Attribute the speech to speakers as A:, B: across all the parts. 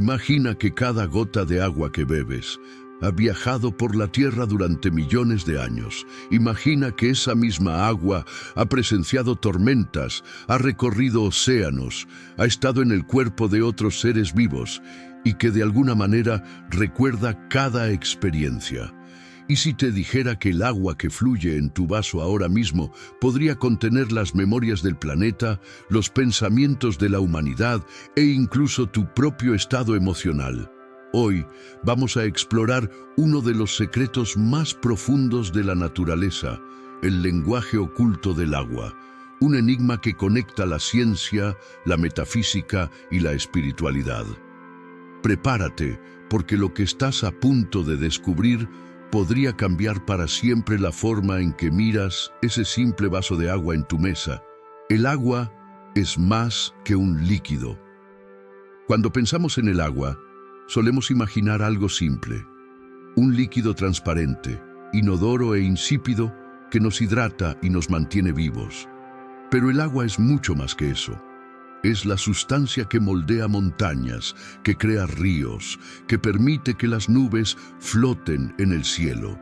A: Imagina que cada gota de agua que bebes ha viajado por la Tierra durante millones de años. Imagina que esa misma agua ha presenciado tormentas, ha recorrido océanos, ha estado en el cuerpo de otros seres vivos y que de alguna manera recuerda cada experiencia. ¿Y si te dijera que el agua que fluye en tu vaso ahora mismo podría contener las memorias del planeta, los pensamientos de la humanidad e incluso tu propio estado emocional? Hoy vamos a explorar uno de los secretos más profundos de la naturaleza, el lenguaje oculto del agua, un enigma que conecta la ciencia, la metafísica y la espiritualidad. Prepárate, porque lo que estás a punto de descubrir podría cambiar para siempre la forma en que miras ese simple vaso de agua en tu mesa. El agua es más que un líquido. Cuando pensamos en el agua, solemos imaginar algo simple, un líquido transparente, inodoro e insípido que nos hidrata y nos mantiene vivos. Pero el agua es mucho más que eso. Es la sustancia que moldea montañas, que crea ríos, que permite que las nubes floten en el cielo.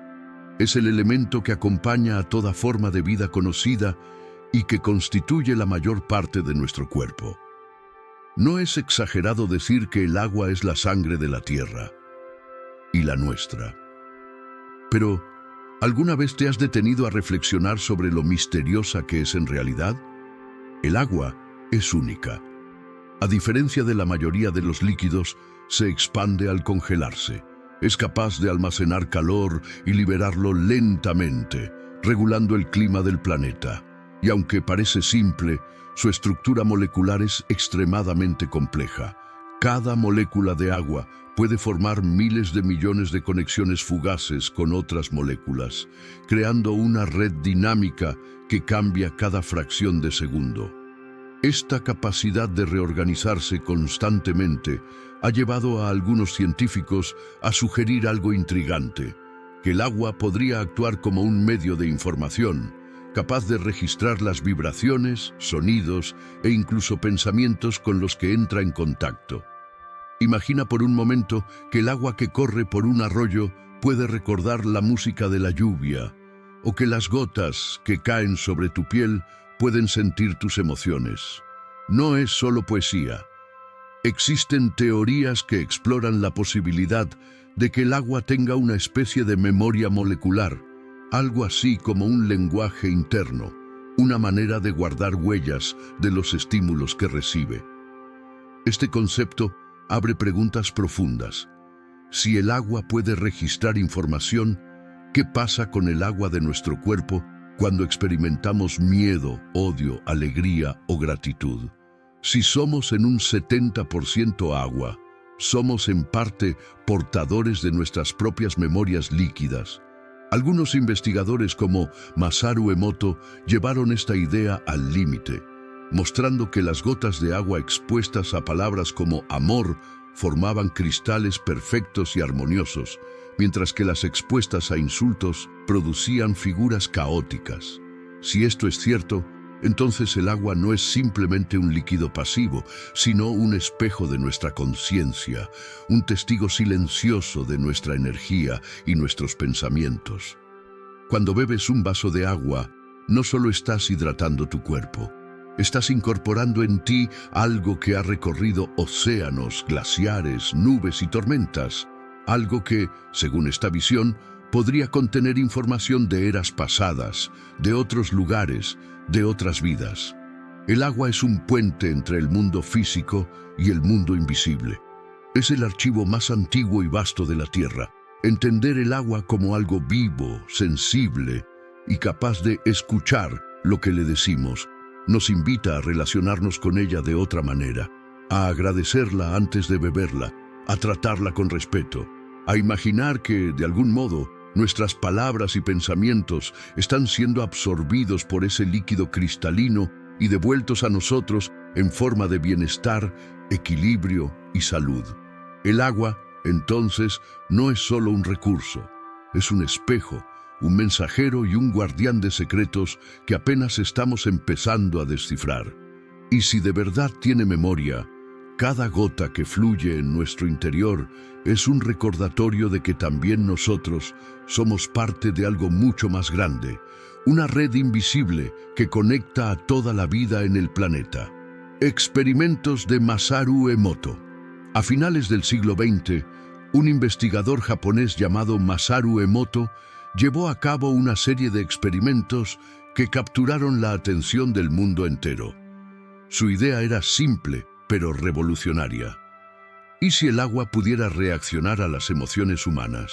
A: Es el elemento que acompaña a toda forma de vida conocida y que constituye la mayor parte de nuestro cuerpo. No es exagerado decir que el agua es la sangre de la tierra y la nuestra. Pero, ¿alguna vez te has detenido a reflexionar sobre lo misteriosa que es en realidad? El agua es única. A diferencia de la mayoría de los líquidos, se expande al congelarse. Es capaz de almacenar calor y liberarlo lentamente, regulando el clima del planeta. Y aunque parece simple, su estructura molecular es extremadamente compleja. Cada molécula de agua puede formar miles de millones de conexiones fugaces con otras moléculas, creando una red dinámica que cambia cada fracción de segundo. Esta capacidad de reorganizarse constantemente ha llevado a algunos científicos a sugerir algo intrigante, que el agua podría actuar como un medio de información, capaz de registrar las vibraciones, sonidos e incluso pensamientos con los que entra en contacto. Imagina por un momento que el agua que corre por un arroyo puede recordar la música de la lluvia, o que las gotas que caen sobre tu piel pueden sentir tus emociones. No es solo poesía. Existen teorías que exploran la posibilidad de que el agua tenga una especie de memoria molecular, algo así como un lenguaje interno, una manera de guardar huellas de los estímulos que recibe. Este concepto abre preguntas profundas. Si el agua puede registrar información, ¿qué pasa con el agua de nuestro cuerpo cuando experimentamos miedo, odio, alegría o gratitud? Si somos en un 70% agua, somos en parte portadores de nuestras propias memorias líquidas. Algunos investigadores como Masaru Emoto llevaron esta idea al límite, mostrando que las gotas de agua expuestas a palabras como amor formaban cristales perfectos y armoniosos, mientras que las expuestas a insultos producían figuras caóticas. Si esto es cierto, entonces el agua no es simplemente un líquido pasivo, sino un espejo de nuestra conciencia, un testigo silencioso de nuestra energía y nuestros pensamientos. Cuando bebes un vaso de agua, no solo estás hidratando tu cuerpo, estás incorporando en ti algo que ha recorrido océanos, glaciares, nubes y tormentas, algo que, según esta visión, podría contener información de eras pasadas, de otros lugares, de otras vidas. El agua es un puente entre el mundo físico y el mundo invisible. Es el archivo más antiguo y vasto de la Tierra. Entender el agua como algo vivo, sensible y capaz de escuchar lo que le decimos, nos invita a relacionarnos con ella de otra manera, a agradecerla antes de beberla, a tratarla con respeto, a imaginar que, de algún modo, nuestras palabras y pensamientos están siendo absorbidos por ese líquido cristalino y devueltos a nosotros en forma de bienestar, equilibrio y salud. El agua, entonces, no es solo un recurso, es un espejo, un mensajero y un guardián de secretos que apenas estamos empezando a descifrar. Y si de verdad tiene memoria, Cada gota que fluye en nuestro interior es un recordatorio de que también nosotros somos parte de algo mucho más grande, una red invisible que conecta a toda la vida en el planeta. Experimentos de Masaru Emoto. A finales del siglo XX, un investigador japonés llamado Masaru Emoto llevó a cabo una serie de experimentos que capturaron la atención del mundo entero. Su idea era simple, pero revolucionaria. ¿Y si el agua pudiera reaccionar a las emociones humanas?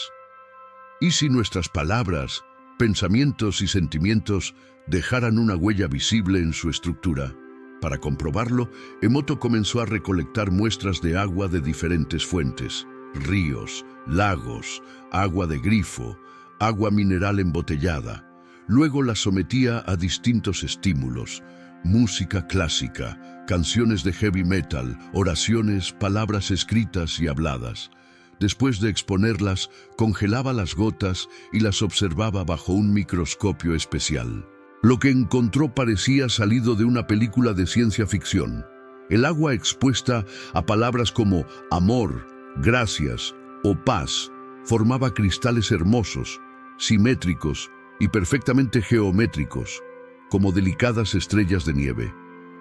A: ¿Y si nuestras palabras, pensamientos y sentimientos dejaran una huella visible en su estructura? Para comprobarlo, Emoto comenzó a recolectar muestras de agua de diferentes fuentes: ríos, lagos, agua de grifo, agua mineral embotellada. Luego la sometía a distintos estímulos: música clásica, canciones de heavy metal, oraciones, palabras escritas y habladas. Después de exponerlas, congelaba las gotas y las observaba bajo un microscopio especial. Lo que encontró parecía salido de una película de ciencia ficción. El agua expuesta a palabras como amor, gracias o paz formaba cristales hermosos, simétricos y perfectamente geométricos, como delicadas estrellas de nieve.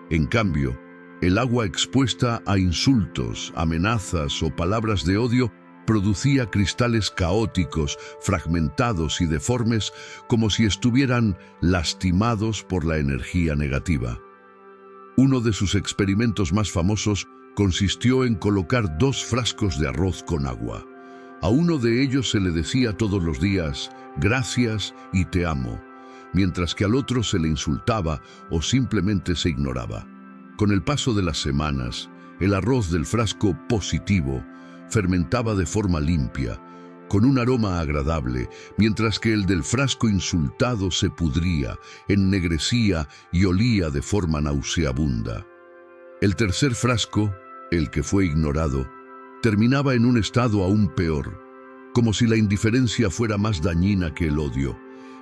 A: En cambio, el agua expuesta a insultos, amenazas o palabras de odio producía cristales caóticos, fragmentados y deformes, como si estuvieran lastimados por la energía negativa. Uno de sus experimentos más famosos consistió en colocar 2 frascos de arroz con agua. A uno de ellos se le decía todos los días: gracias y te amo, mientras que al otro se le insultaba o simplemente se ignoraba. Con el paso de las semanas, el arroz del frasco positivo fermentaba de forma limpia, con un aroma agradable, mientras que el del frasco insultado se pudría, ennegrecía y olía de forma nauseabunda. El tercer frasco, el que fue ignorado, terminaba en un estado aún peor, como si la indiferencia fuera más dañina que el odio.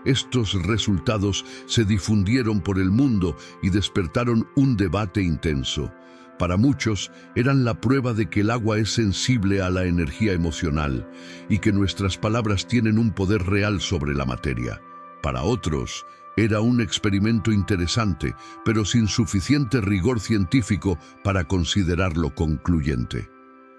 A: Estos resultados se difundieron por el mundo y despertaron un debate intenso. Para muchos, eran la prueba de que el agua es sensible a la energía emocional y que nuestras palabras tienen un poder real sobre la materia. Para otros, era un experimento interesante, pero sin suficiente rigor científico para considerarlo concluyente.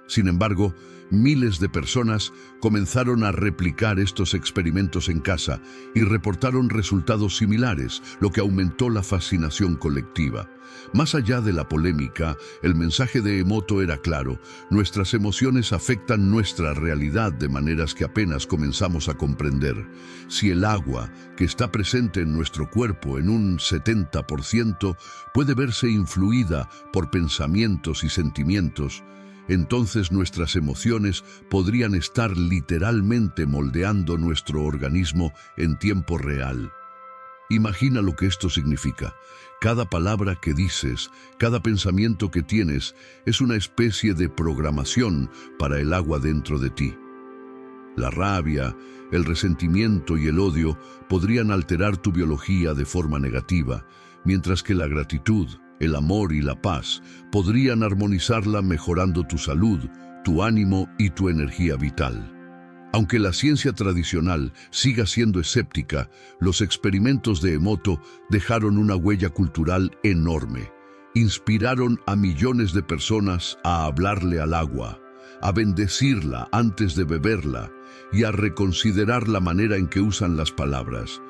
A: Sin embargo, miles de personas comenzaron a replicar estos experimentos en casa y reportaron resultados similares, lo que aumentó la fascinación colectiva. Más allá de la polémica, el mensaje de Emoto era claro: nuestras emociones afectan nuestra realidad de maneras que apenas comenzamos a comprender. Si el agua, que está presente en nuestro cuerpo en un 70%, puede verse influida por pensamientos y sentimientos, entonces nuestras emociones podrían estar literalmente moldeando nuestro organismo en tiempo real. Imagina lo que esto significa. Cada palabra que dices, cada pensamiento que tienes, es una especie de programación para el agua dentro de ti. La rabia, el resentimiento y el odio podrían alterar tu biología de forma negativa, mientras que la gratitud, el amor y la paz podrían armonizarla, mejorando tu salud, tu ánimo y tu energía vital. Aunque la ciencia tradicional siga siendo escéptica, los experimentos de Emoto dejaron una huella cultural enorme. Inspiraron a millones de personas a hablarle al agua, a bendecirla antes de beberla y a reconsiderar la manera en que usan las palabras.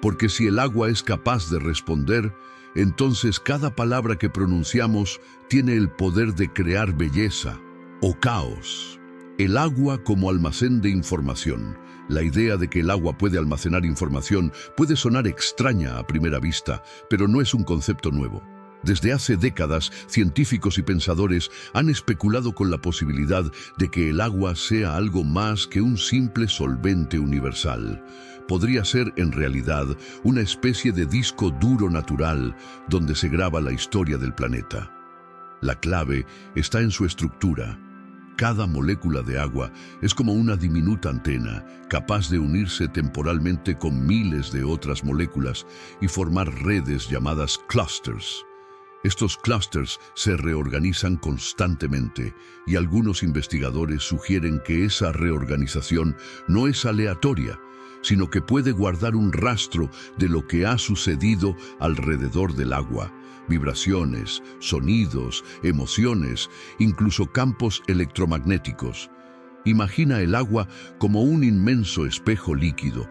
A: Porque si el agua es capaz de responder, entonces cada palabra que pronunciamos tiene el poder de crear belleza o caos. El agua como almacén de información. La idea de que el agua puede almacenar información puede sonar extraña a primera vista, pero no es un concepto nuevo. Desde hace décadas, científicos y pensadores han especulado con la posibilidad de que el agua sea algo más que un simple solvente universal. Podría ser, en realidad, una especie de disco duro natural donde se graba la historia del planeta. La clave está en su estructura. Cada molécula de agua es como una diminuta antena, capaz de unirse temporalmente con miles de otras moléculas y formar redes llamadas clusters. Estos clústeres se reorganizan constantemente y algunos investigadores sugieren que esa reorganización no es aleatoria, sino que puede guardar un rastro de lo que ha sucedido alrededor del agua: vibraciones, sonidos, emociones, incluso campos electromagnéticos. Imagina el agua como un inmenso espejo líquido.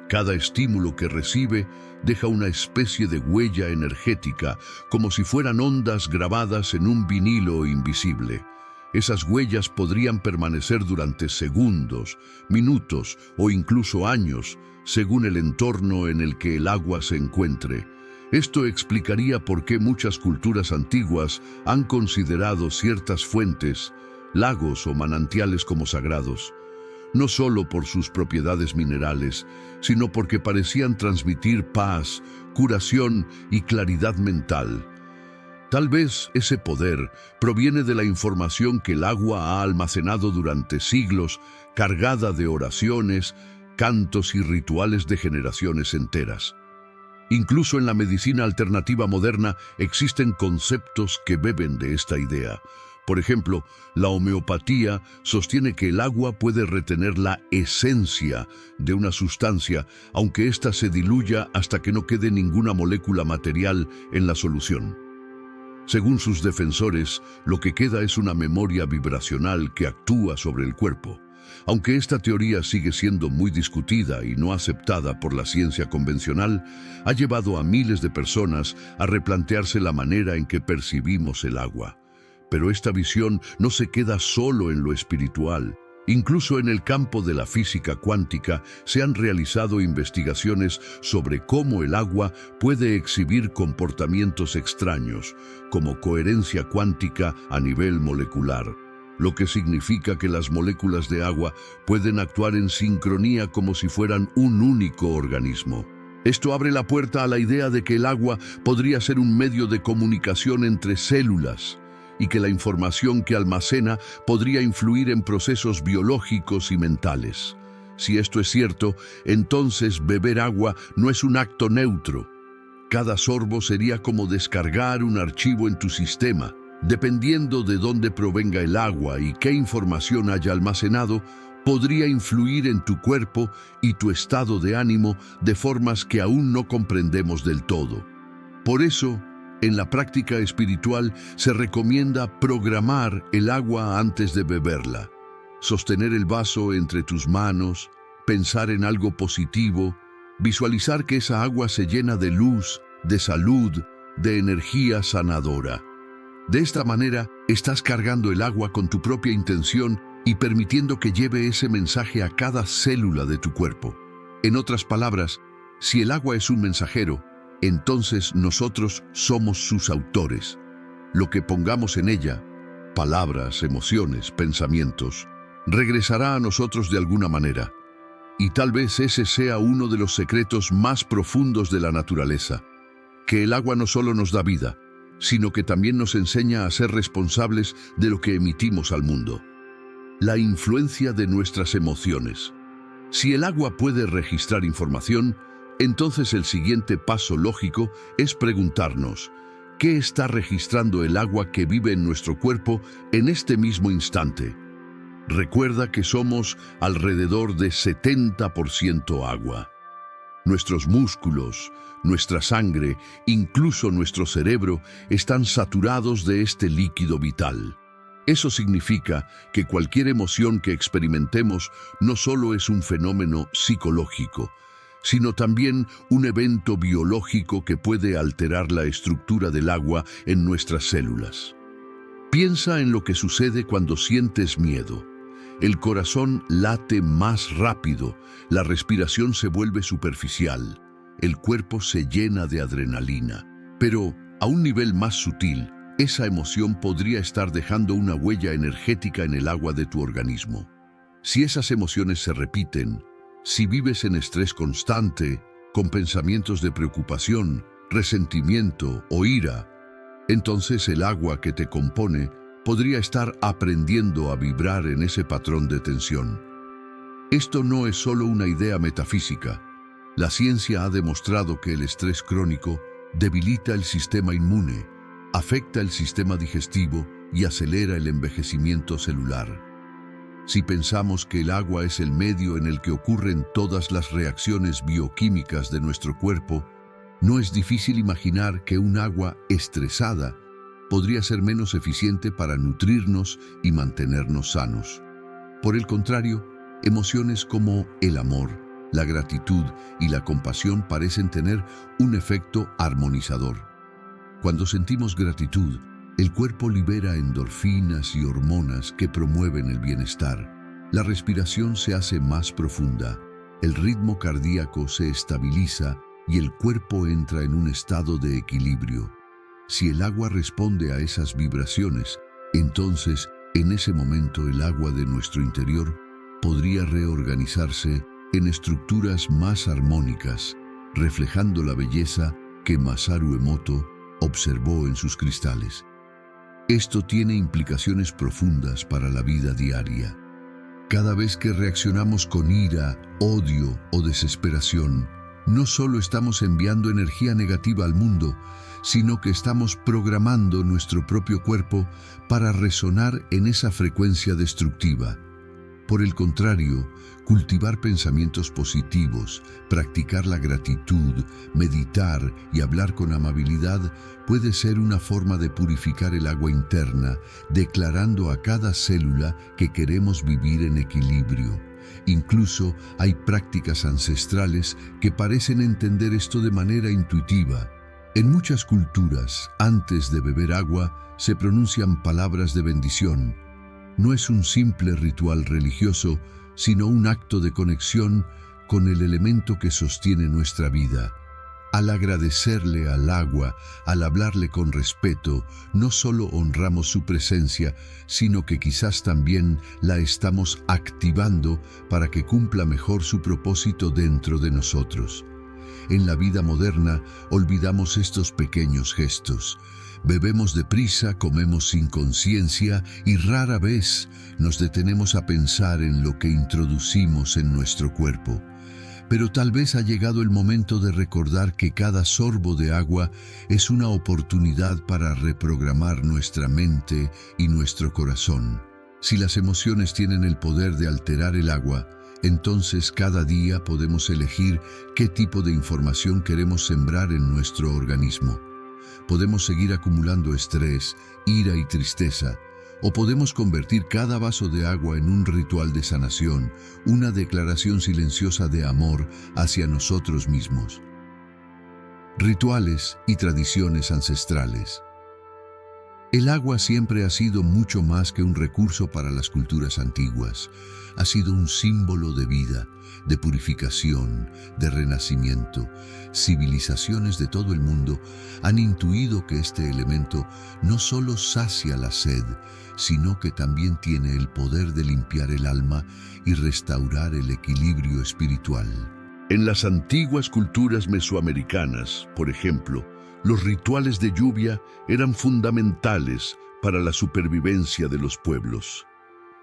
A: Cada estímulo que recibe deja una especie de huella energética, como si fueran ondas grabadas en un vinilo invisible. Esas huellas podrían permanecer durante segundos, minutos o incluso años, según el entorno en el que el agua se encuentre. Esto explicaría por qué muchas culturas antiguas han considerado ciertas fuentes, lagos o manantiales como sagrados, no solo por sus propiedades minerales, sino porque parecían transmitir paz, curación y claridad mental. Tal vez ese poder proviene de la información que el agua ha almacenado durante siglos, cargada de oraciones, cantos y rituales de generaciones enteras. Incluso en la medicina alternativa moderna existen conceptos que beben de esta idea. Por ejemplo, la homeopatía sostiene que el agua puede retener la esencia de una sustancia, aunque ésta se diluya hasta que no quede ninguna molécula material en la solución. Según sus defensores, lo que queda es una memoria vibracional que actúa sobre el cuerpo. Aunque esta teoría sigue siendo muy discutida y no aceptada por la ciencia convencional, ha llevado a miles de personas a replantearse la manera en que percibimos el agua. Pero esta visión no se queda solo en lo espiritual. Incluso en el campo de la física cuántica se han realizado investigaciones sobre cómo el agua puede exhibir comportamientos extraños, como coherencia cuántica a nivel molecular, lo que significa que las moléculas de agua pueden actuar en sincronía como si fueran un único organismo. Esto abre la puerta a la idea de que el agua podría ser un medio de comunicación entre células, y que la información que almacena podría influir en procesos biológicos y mentales. Si esto es cierto, entonces beber agua no es un acto neutro. Cada sorbo sería como descargar un archivo en tu sistema. Dependiendo de dónde provenga el agua y qué información haya almacenado, podría influir en tu cuerpo y tu estado de ánimo de formas que aún no comprendemos del todo. Por eso, en la práctica espiritual se recomienda programar el agua antes de beberla, sostener el vaso entre tus manos, pensar en algo positivo, visualizar que esa agua se llena de luz, de salud, de energía sanadora. De esta manera, estás cargando el agua con tu propia intención y permitiendo que lleve ese mensaje a cada célula de tu cuerpo. En otras palabras, si el agua es un mensajero, entonces nosotros somos sus autores. Lo que pongamos en ella, palabras, emociones, pensamientos, regresará a nosotros de alguna manera. Y tal vez ese sea uno de los secretos más profundos de la naturaleza, que el agua no solo nos da vida, sino que también nos enseña a ser responsables de lo que emitimos al mundo. La influencia de nuestras emociones. Si el agua puede registrar información, entonces el siguiente paso lógico es preguntarnos, ¿qué está registrando el agua que vive en nuestro cuerpo en este mismo instante? Recuerda que somos alrededor de 70% agua. Nuestros músculos, nuestra sangre, incluso nuestro cerebro, están saturados de este líquido vital. Eso significa que cualquier emoción que experimentemos no solo es un fenómeno psicológico, sino también un evento biológico que puede alterar la estructura del agua en nuestras células. Piensa en lo que sucede cuando sientes miedo. El corazón late más rápido, la respiración se vuelve superficial, el cuerpo se llena de adrenalina. Pero, a un nivel más sutil, esa emoción podría estar dejando una huella energética en el agua de tu organismo. Si esas emociones se repiten, si vives en estrés constante, con pensamientos de preocupación, resentimiento o ira, entonces el agua que te compone podría estar aprendiendo a vibrar en ese patrón de tensión. Esto no es solo una idea metafísica. La ciencia ha demostrado que el estrés crónico debilita el sistema inmune, afecta el sistema digestivo y acelera el envejecimiento celular. Si pensamos que el agua es el medio en el que ocurren todas las reacciones bioquímicas de nuestro cuerpo, no es difícil imaginar que un agua estresada podría ser menos eficiente para nutrirnos y mantenernos sanos. Por el contrario, emociones como el amor, la gratitud y la compasión parecen tener un efecto armonizador. Cuando sentimos gratitud, el cuerpo libera endorfinas y hormonas que promueven el bienestar. La respiración se hace más profunda, el ritmo cardíaco se estabiliza y el cuerpo entra en un estado de equilibrio. Si el agua responde a esas vibraciones, entonces, en ese momento el agua de nuestro interior podría reorganizarse en estructuras más armónicas, reflejando la belleza que Masaru Emoto observó en sus cristales. Esto tiene implicaciones profundas para la vida diaria. Cada vez que reaccionamos con ira, odio o desesperación, no solo estamos enviando energía negativa al mundo, sino que estamos programando nuestro propio cuerpo para resonar en esa frecuencia destructiva. Por el contrario, cultivar pensamientos positivos, practicar la gratitud, meditar y hablar con amabilidad puede ser una forma de purificar el agua interna, declarando a cada célula que queremos vivir en equilibrio. Incluso hay prácticas ancestrales que parecen entender esto de manera intuitiva. En muchas culturas, antes de beber agua, se pronuncian palabras de bendición. No es un simple ritual religioso, sino un acto de conexión con el elemento que sostiene nuestra vida. Al agradecerle al agua, al hablarle con respeto, no solo honramos su presencia, sino que quizás también la estamos activando para que cumpla mejor su propósito dentro de nosotros. En la vida moderna, olvidamos estos pequeños gestos. Bebemos deprisa, comemos sin conciencia y rara vez nos detenemos a pensar en lo que introducimos en nuestro cuerpo. Pero tal vez ha llegado el momento de recordar que cada sorbo de agua es una oportunidad para reprogramar nuestra mente y nuestro corazón. Si las emociones tienen el poder de alterar el agua, entonces cada día podemos elegir qué tipo de información queremos sembrar en nuestro organismo. Podemos seguir acumulando estrés, ira y tristeza, o podemos convertir cada vaso de agua en un ritual de sanación, una declaración silenciosa de amor hacia nosotros mismos. Rituales y tradiciones ancestrales. El agua siempre ha sido mucho más que un recurso para las culturas antiguas. Ha sido un símbolo de vida, de purificación, de renacimiento. Civilizaciones de todo el mundo han intuido que este elemento no solo sacia la sed, sino que también tiene el poder de limpiar el alma y restaurar el equilibrio espiritual. En las antiguas culturas mesoamericanas, por ejemplo, los rituales de lluvia eran fundamentales para la supervivencia de los pueblos.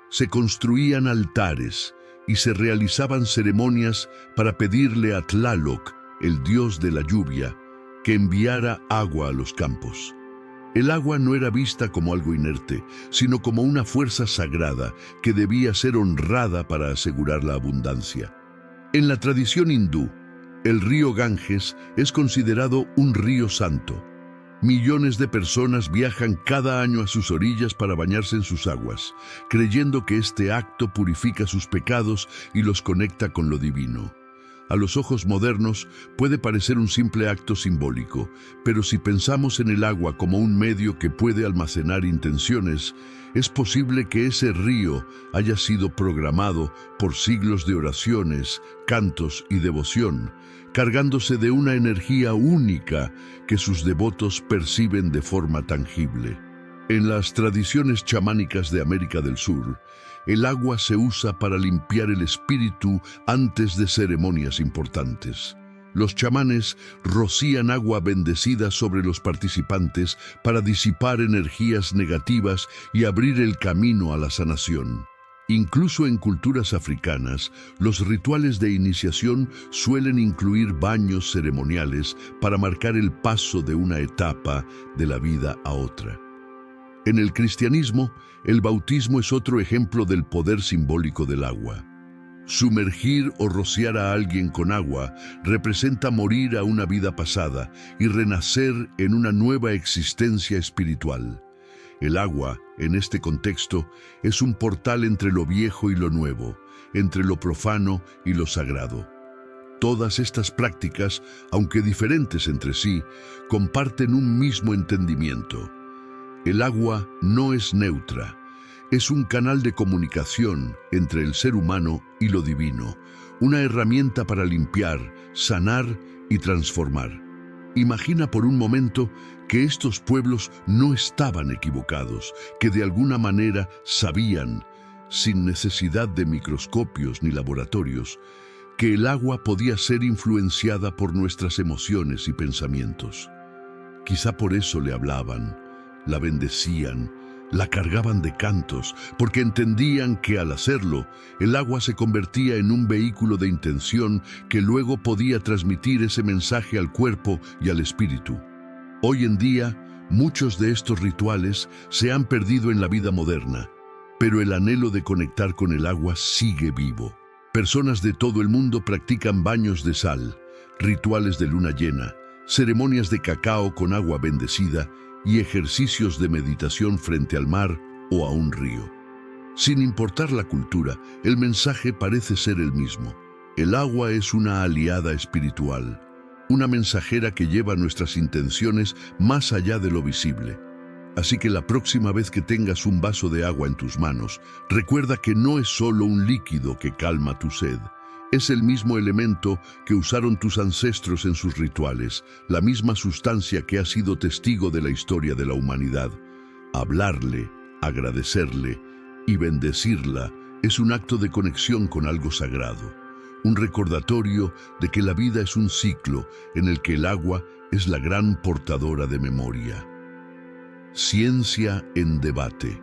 A: Se construían altares y se realizaban ceremonias para pedirle a Tlaloc, el dios de la lluvia, que enviara agua a los campos. El agua no era vista como algo inerte, sino como una fuerza sagrada que debía ser honrada para asegurar la abundancia. En la tradición hindú, el río Ganges es considerado un río santo. Millones de personas viajan cada año a sus orillas para bañarse en sus aguas, creyendo que este acto purifica sus pecados y los conecta con lo divino. A los ojos modernos puede parecer un simple acto simbólico, pero si pensamos en el agua como un medio que puede almacenar intenciones, es posible que ese río haya sido programado por siglos de oraciones, cantos y devoción, cargándose de una energía única que sus devotos perciben de forma tangible. En las tradiciones chamánicas de América del Sur, el agua se usa para limpiar el espíritu antes de ceremonias importantes. Los chamanes rocían agua bendecida sobre los participantes para disipar energías negativas y abrir el camino a la sanación. Incluso en culturas africanas, los rituales de iniciación suelen incluir baños ceremoniales para marcar el paso de una etapa de la vida a otra. En el cristianismo, el bautismo es otro ejemplo del poder simbólico del agua. Sumergir o rociar a alguien con agua representa morir a una vida pasada y renacer en una nueva existencia espiritual. El agua, en este contexto, es un portal entre lo viejo y lo nuevo, entre lo profano y lo sagrado. Todas estas prácticas, aunque diferentes entre sí, comparten un mismo entendimiento. El agua no es neutra. Es un canal de comunicación entre el ser humano y lo divino, una herramienta para limpiar, sanar y transformar. Imagina por un momento que estos pueblos no estaban equivocados, que de alguna manera sabían, sin necesidad de microscopios ni laboratorios, que el agua podía ser influenciada por nuestras emociones y pensamientos. Quizá por eso le hablaban, la bendecían, la cargaban de cantos, porque entendían que al hacerlo, el agua se convertía en un vehículo de intención que luego podía transmitir ese mensaje al cuerpo y al espíritu. Hoy en día, muchos de estos rituales se han perdido en la vida moderna, pero el anhelo de conectar con el agua sigue vivo. Personas de todo el mundo practican baños de sal, rituales de luna llena, ceremonias de cacao con agua bendecida y ejercicios de meditación frente al mar o a un río. Sin importar la cultura, el mensaje parece ser el mismo. El agua es una aliada espiritual, una mensajera que lleva nuestras intenciones más allá de lo visible. Así que la próxima vez que tengas un vaso de agua en tus manos, recuerda que no es solo un líquido que calma tu sed. Es el mismo elemento que usaron tus ancestros en sus rituales, la misma sustancia que ha sido testigo de la historia de la humanidad. Hablarle, agradecerle y bendecirla es un acto de conexión con algo sagrado, un recordatorio de que la vida es un ciclo en el que el agua es la gran portadora de memoria. Ciencia en debate.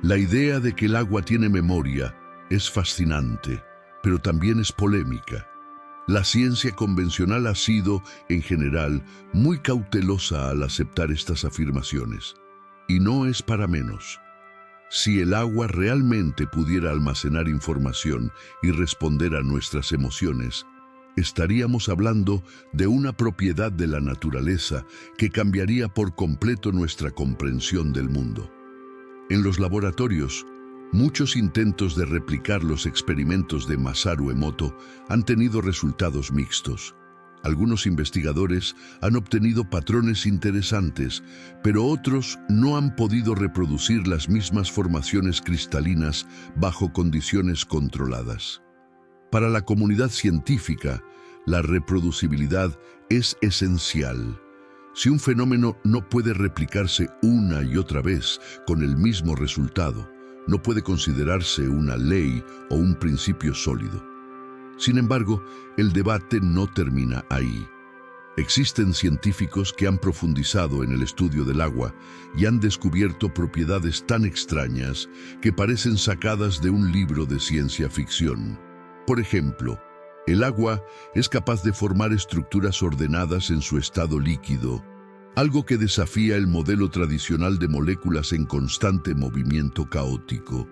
A: La idea de que el agua tiene memoria es fascinante, pero también es polémica. La ciencia convencional ha sido, en general, muy cautelosa al aceptar estas afirmaciones. Y no es para menos. Si el agua realmente pudiera almacenar información y responder a nuestras emociones, estaríamos hablando de una propiedad de la naturaleza que cambiaría por completo nuestra comprensión del mundo. En los laboratorios, muchos intentos de replicar los experimentos de Masaru Emoto han tenido resultados mixtos. Algunos investigadores han obtenido patrones interesantes, pero otros no han podido reproducir las mismas formaciones cristalinas bajo condiciones controladas. Para la comunidad científica, la reproducibilidad es esencial. Si un fenómeno no puede replicarse una y otra vez con el mismo resultado, no puede considerarse una ley o un principio sólido. Sin embargo, el debate no termina ahí. Existen científicos que han profundizado en el estudio del agua y han descubierto propiedades tan extrañas que parecen sacadas de un libro de ciencia ficción. Por ejemplo, el agua es capaz de formar estructuras ordenadas en su estado líquido, algo que desafía el modelo tradicional de moléculas en constante movimiento caótico.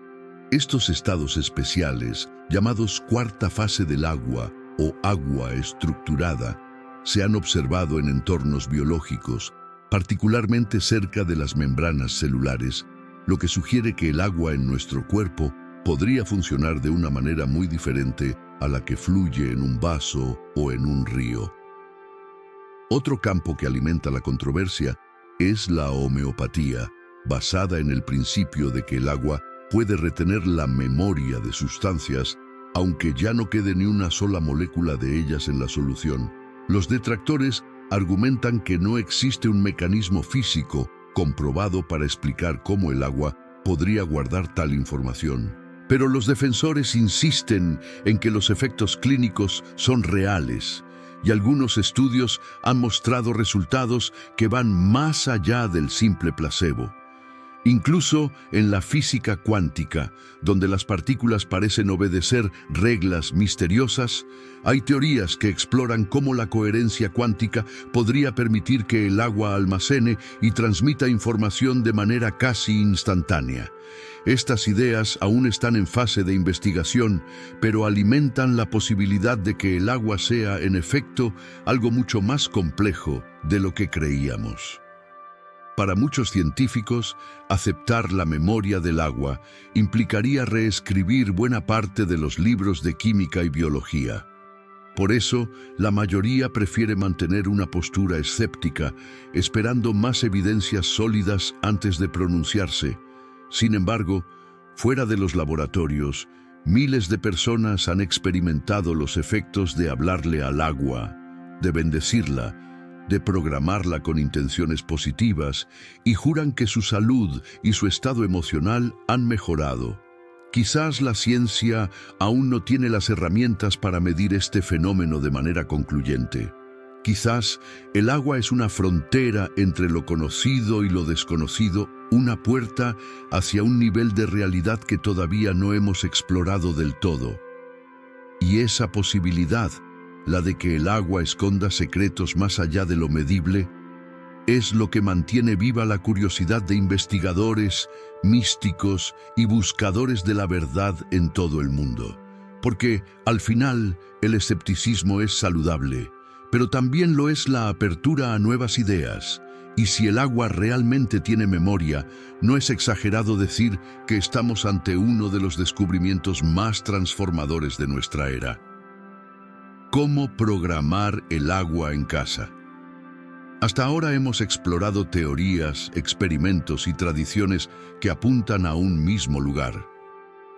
A: Estos estados especiales, llamados cuarta fase del agua o agua estructurada, se han observado en entornos biológicos, particularmente cerca de las membranas celulares, lo que sugiere que el agua en nuestro cuerpo podría funcionar de una manera muy diferente a la que fluye en un vaso o en un río. Otro campo que alimenta la controversia es la homeopatía, basada en el principio de que el agua puede retener la memoria de sustancias, aunque ya no quede ni una sola molécula de ellas en la solución. Los detractores argumentan que no existe un mecanismo físico comprobado para explicar cómo el agua podría guardar tal información. Pero los defensores insisten en que los efectos clínicos son reales, y algunos estudios han mostrado resultados que van más allá del simple placebo. Incluso en la física cuántica, donde las partículas parecen obedecer reglas misteriosas, hay teorías que exploran cómo la coherencia cuántica podría permitir que el agua almacene y transmita información de manera casi instantánea. Estas ideas aún están en fase de investigación, pero alimentan la posibilidad de que el agua sea, en efecto, algo mucho más complejo de lo que creíamos. Para muchos científicos, aceptar la memoria del agua implicaría reescribir buena parte de los libros de química y biología. Por eso, la mayoría prefiere mantener una postura escéptica, esperando más evidencias sólidas antes de pronunciarse. Sin embargo, fuera de los laboratorios, miles de personas han experimentado los efectos de hablarle al agua, de bendecirla, de programarla con intenciones positivas, y juran que su salud y su estado emocional han mejorado. Quizás la ciencia aún no tiene las herramientas para medir este fenómeno de manera concluyente. Quizás el agua es una frontera entre lo conocido y lo desconocido, una puerta hacia un nivel de realidad que todavía no hemos explorado del todo. Y esa posibilidad, la de que el agua esconda secretos más allá de lo medible, es lo que mantiene viva la curiosidad de investigadores, místicos y buscadores de la verdad en todo el mundo. Porque, al final, el escepticismo es saludable, pero también lo es la apertura a nuevas ideas. Y si el agua realmente tiene memoria, no es exagerado decir que estamos ante uno de los descubrimientos más transformadores de nuestra era. ¿Cómo programar el agua en casa? Hasta ahora hemos explorado teorías, experimentos y tradiciones que apuntan a un mismo lugar.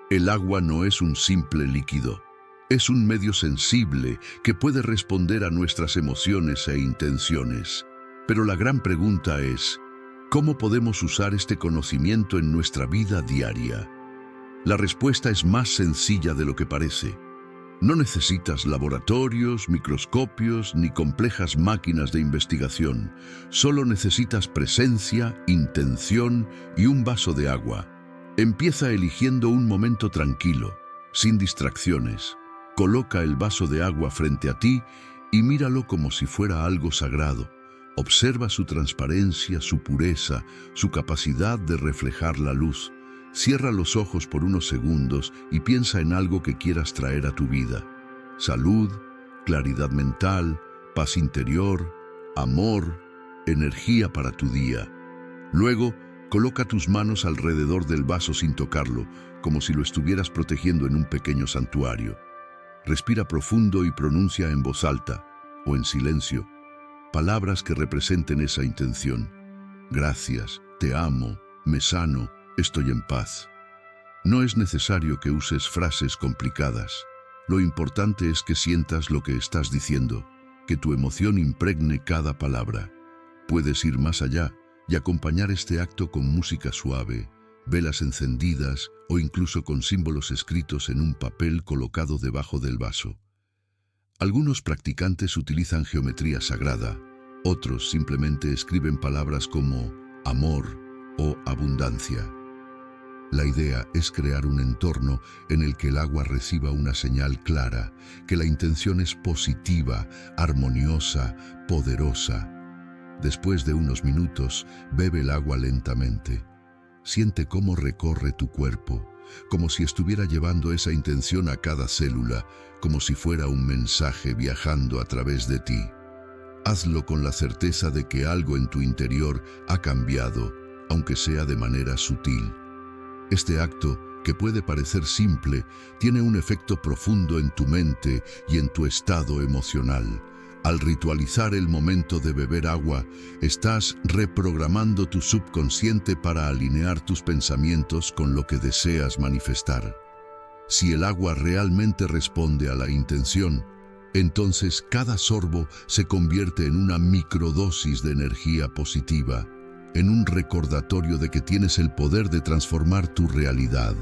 A: El agua no es un simple líquido. Es un medio sensible que puede responder a nuestras emociones e intenciones. Pero la gran pregunta es, ¿cómo podemos usar este conocimiento en nuestra vida diaria? La respuesta es más sencilla de lo que parece. No necesitas laboratorios, microscopios ni complejas máquinas de investigación. Solo necesitas presencia, intención y un vaso de agua. Empieza eligiendo un momento tranquilo, sin distracciones. Coloca el vaso de agua frente a ti y míralo como si fuera algo sagrado. Observa su transparencia, su pureza, su capacidad de reflejar la luz. Cierra los ojos por unos segundos y piensa en algo que quieras traer a tu vida. Salud, claridad mental, paz interior, amor, energía para tu día. Luego, coloca tus manos alrededor del vaso sin tocarlo, como si lo estuvieras protegiendo en un pequeño santuario. Respira profundo y pronuncia en voz alta, o en silencio, palabras que representen esa intención. Gracias, te amo, me sano, estoy en paz. No es necesario que uses frases complicadas. Lo importante es que sientas lo que estás diciendo, que tu emoción impregne cada palabra. Puedes ir más allá y acompañar este acto con música suave, velas encendidas o incluso con símbolos escritos en un papel colocado debajo del vaso. Algunos practicantes utilizan geometría sagrada, otros simplemente escriben palabras como amor o abundancia. La idea es crear un entorno en el que el agua reciba una señal clara, que la intención es positiva, armoniosa, poderosa. Después de unos minutos, bebe el agua lentamente. Siente cómo recorre tu cuerpo, como si estuviera llevando esa intención a cada célula, como si fuera un mensaje viajando a través de ti. Hazlo con la certeza de que algo en tu interior ha cambiado, aunque sea de manera sutil. Este acto, que puede parecer simple, tiene un efecto profundo en tu mente y en tu estado emocional. Al ritualizar el momento de beber agua, estás reprogramando tu subconsciente para alinear tus pensamientos con lo que deseas manifestar. Si el agua realmente responde a la intención, entonces cada sorbo se convierte en una microdosis de energía positiva, en un recordatorio de que tienes el poder de transformar tu realidad.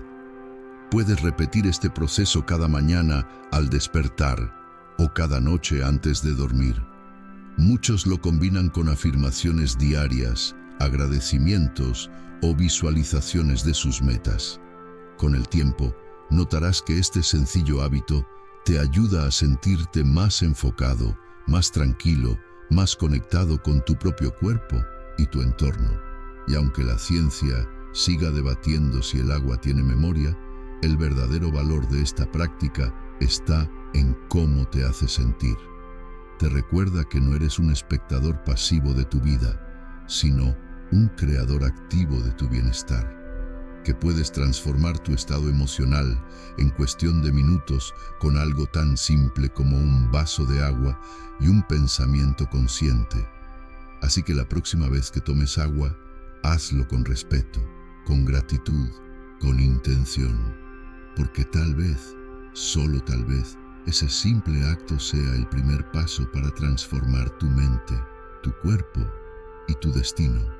A: Puedes repetir este proceso cada mañana al despertar o cada noche antes de dormir. Muchos lo combinan con afirmaciones diarias, agradecimientos o visualizaciones de sus metas. Con el tiempo, notarás que este sencillo hábito te ayuda a sentirte más enfocado, más tranquilo, más conectado con tu propio cuerpo y tu entorno. Y aunque la ciencia siga debatiendo si el agua tiene memoria, el verdadero valor de esta práctica está en cómo te hace sentir. Te recuerda que no eres un espectador pasivo de tu vida, sino un creador activo de tu bienestar, que puedes transformar tu estado emocional en cuestión de minutos con algo tan simple como un vaso de agua y un pensamiento consciente. Así que la próxima vez que tomes agua, hazlo con respeto, con gratitud, con intención, porque tal vez, solo tal vez, ese simple acto sea el primer paso para transformar tu mente, tu cuerpo y tu destino.